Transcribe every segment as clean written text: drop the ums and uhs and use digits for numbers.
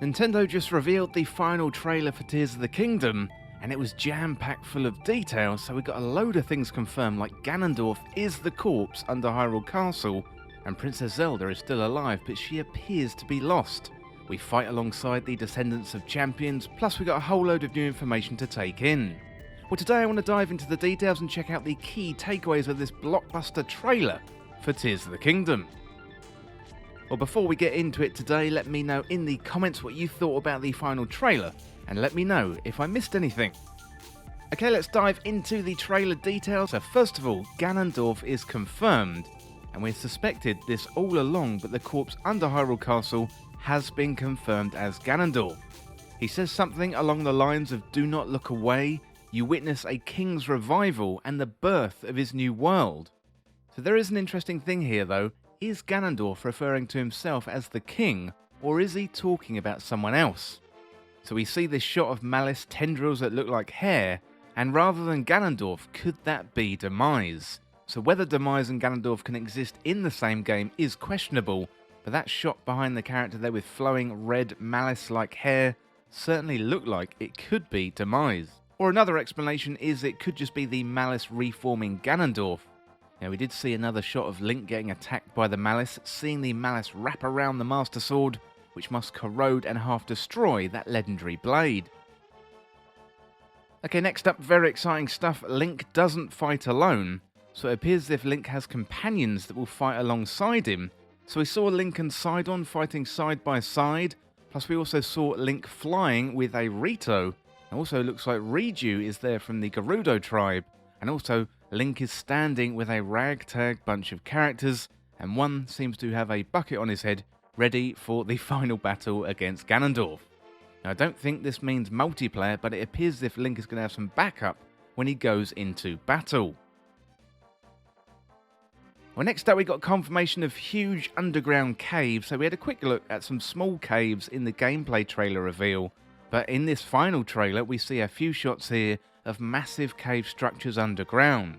Nintendo just revealed the final trailer for Tears of the Kingdom, and it was jam-packed full of details, so we got a load of things confirmed, like Ganondorf is the corpse under Hyrule Castle, and Princess Zelda is still alive, but she appears to be lost. We fight alongside the descendants of champions, plus we got a whole load of new information to take in. Well, today I want to dive into the details and check out the key takeaways of this blockbuster trailer for Tears of the Kingdom. Well, before we get into it today, let me know in the comments what you thought about the final trailer, and let me know if I missed anything. Okay, let's dive into the trailer details. So first of all, Ganondorf is confirmed, and we suspected this all along, but the corpse under Hyrule Castle has been confirmed as Ganondorf. He says something along the lines of "Do not look away, you witness a king's revival and the birth of his new world." So there is an interesting thing here though. Is Ganondorf referring to himself as the king, or is he talking about someone else? So we see this shot of malice tendrils that look like hair, and rather than Ganondorf, could that be Demise? So whether Demise and Ganondorf can exist in the same game is questionable, but that shot behind the character there with flowing red malice-like hair certainly looked like it could be Demise. Or another explanation is it could just be the malice reforming Ganondorf. Now, we did see another shot of Link getting attacked by the malice, seeing the malice wrap around the Master Sword, which must corrode and half destroy that legendary blade. Okay, next up, very exciting stuff. Link doesn't fight alone, so it appears as if Link has companions that will fight alongside him. So we saw Link and Sidon fighting side by side, plus we also saw Link flying with a Rito. It also looks like Riju is there from the Gerudo tribe, and also Link is standing with a ragtag bunch of characters, and one seems to have a bucket on his head, ready for the final battle against Ganondorf. Now, I don't think this means multiplayer, but it appears as if Link is going to have some backup when he goes into battle. Well, next up we got confirmation of huge underground caves, so we had a quick look at some small caves in the gameplay trailer reveal, but in this final trailer we see a few shots here of massive cave structures underground.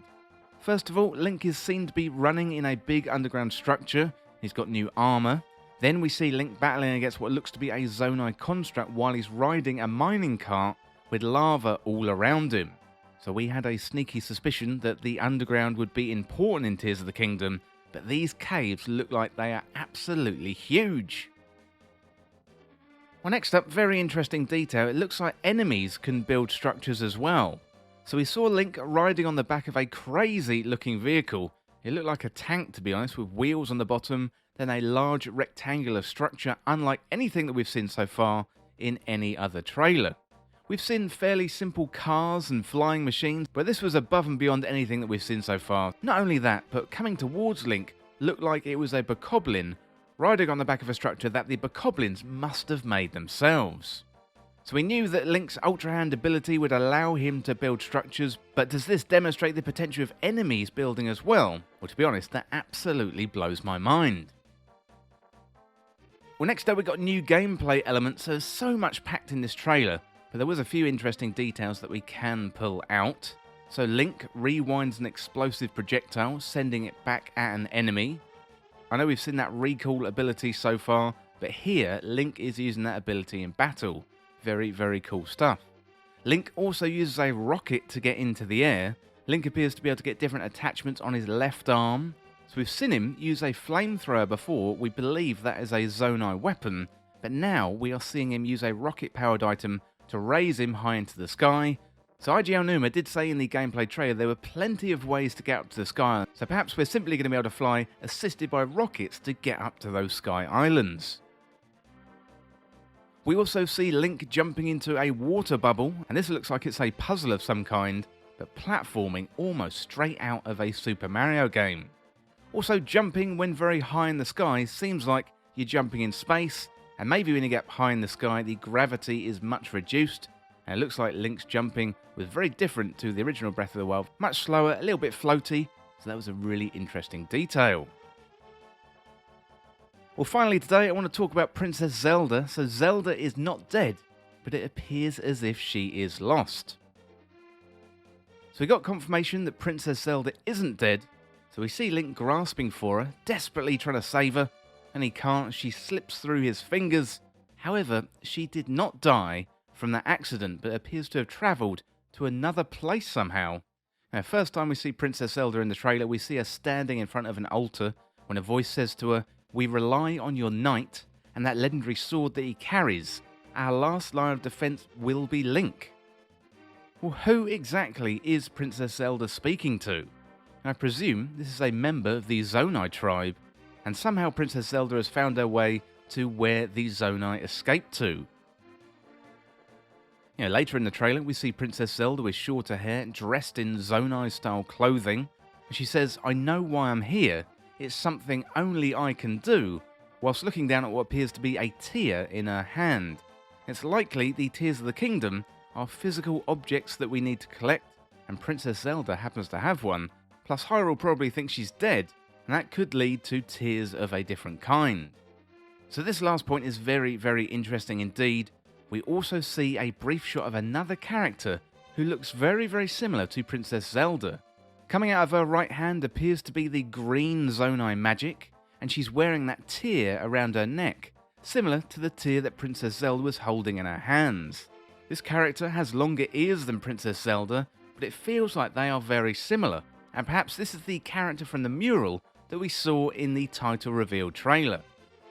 First of all, Link is seen to be running in a big underground structure. He's got new armor. Then we see Link battling against what looks to be a Zonai construct while he's riding a mining cart with lava all around him. So we had a sneaky suspicion that the underground would be important in Tears of the Kingdom, but these caves look like they are absolutely huge. Well, next up, very interesting detail. It looks like enemies can build structures as well. So we saw Link riding on the back of a crazy looking vehicle. It looked like a tank, to be honest, with wheels on the bottom, then a large rectangular structure unlike anything that we've seen so far in any other trailer. We've seen fairly simple cars and flying machines, but this was above and beyond anything that we've seen so far. Not only that, but coming towards Link looked like it was a bokoblin riding on the back of a structure that the bokoblins must have made themselves. So we knew that Link's Ultra Hand ability would allow him to build structures, but does this demonstrate the potential of enemies building as well? Well, to be honest, that absolutely blows my mind. Well, next up we got new gameplay elements. There's so much packed in this trailer, but there was a few interesting details that we can pull out. So Link rewinds an explosive projectile, sending it back at an enemy. I know we've seen that recall ability so far, but here Link is using that ability in battle. Very, very cool stuff. Link also uses a rocket to get into the air. Link appears to be able to get different attachments on his left arm. So we've seen him use a flamethrower before. We believe that is a Zonai weapon, but now we are seeing him use a rocket-powered item to raise him high into the sky. So IG Aonuma did say in the gameplay trailer there were plenty of ways to get up to the sky, so perhaps we're simply going to be able to fly assisted by rockets to get up to those sky islands. We also see Link jumping into a water bubble, and this looks like it's a puzzle of some kind, but platforming almost straight out of a Super Mario game. Also, jumping when very high in the sky seems like you're jumping in space, and maybe when you get up high in the sky the gravity is much reduced, and it looks like Link's jumping was very different to the original Breath of the Wild, much slower, a little bit floaty, so that was a really interesting detail. Well, finally today I want to talk about Princess Zelda. So Zelda is not dead, but it appears as if she is lost. So we got confirmation that Princess Zelda isn't dead, so we see Link grasping for her, desperately trying to save her, and he can't. She slips through his fingers, However, she did not die from that accident, but appears to have travelled to another place somehow. Now, first time we see Princess Zelda in the trailer, we see her standing in front of an altar when a voice says to her, "We rely on your knight and that legendary sword that he carries. Our last line of defense will be Link." Well, who exactly is Princess Zelda speaking to? I presume this is a member of the Zonai tribe, and somehow Princess Zelda has found her way to where the Zonai escaped to. Later in the trailer, we see Princess Zelda with shorter hair, dressed in Zonai-style clothing. She says, "I know why I'm here. It's something only I can do," whilst looking down at what appears to be a tear in her hand. It's likely the Tears of the Kingdom are physical objects that we need to collect, and Princess Zelda happens to have one. Plus, Hyrule probably thinks she's dead, and that could lead to tears of a different kind. So this last point is very, very interesting indeed. We also see a brief shot of another character who looks very, very similar to Princess Zelda. Coming out of her right hand appears to be the green Zonai magic, and she's wearing that tear around her neck, similar to the tear that Princess Zelda was holding in her hands. This character has longer ears than Princess Zelda, but it feels like they are very similar, and perhaps this is the character from the mural that we saw in the title reveal trailer.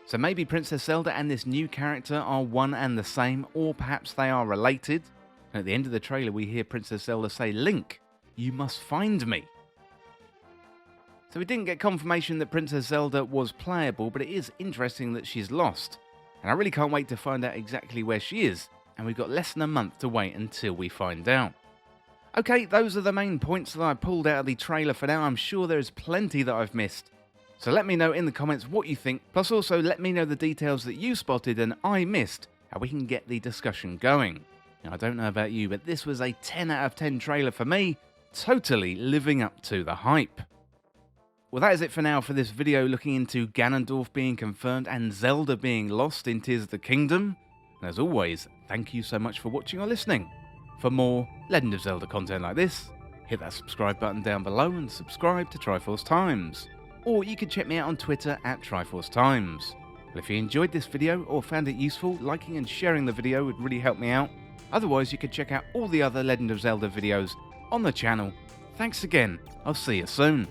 So maybe Princess Zelda and this new character are one and the same, or perhaps they are related. And at the end of the trailer we hear Princess Zelda say, "Link, you must find me." So we didn't get confirmation that Princess Zelda was playable, but it is interesting that she's lost. And I really can't wait to find out exactly where she is, and we've got less than a month to wait until we find out. Okay, those are the main points that I pulled out of the trailer for now. I'm sure there's plenty that I've missed. So let me know in the comments what you think, plus also let me know the details that you spotted and I missed, how we can get the discussion going. Now, I don't know about you, but this was a 10 out of 10 trailer for me, totally living up to the hype. Well, that is it for now for this video looking into Ganondorf being confirmed and Zelda being lost in Tears of the Kingdom. And as always, thank you so much for watching or listening. For more Legend of Zelda content like this, hit that subscribe button down below and subscribe to Triforce Times. Or you can check me out on Twitter at Triforce Times. Well, if you enjoyed this video or found it useful, liking and sharing the video would really help me out. Otherwise, you can check out all the other Legend of Zelda videos on the channel. Thanks again, I'll see you soon.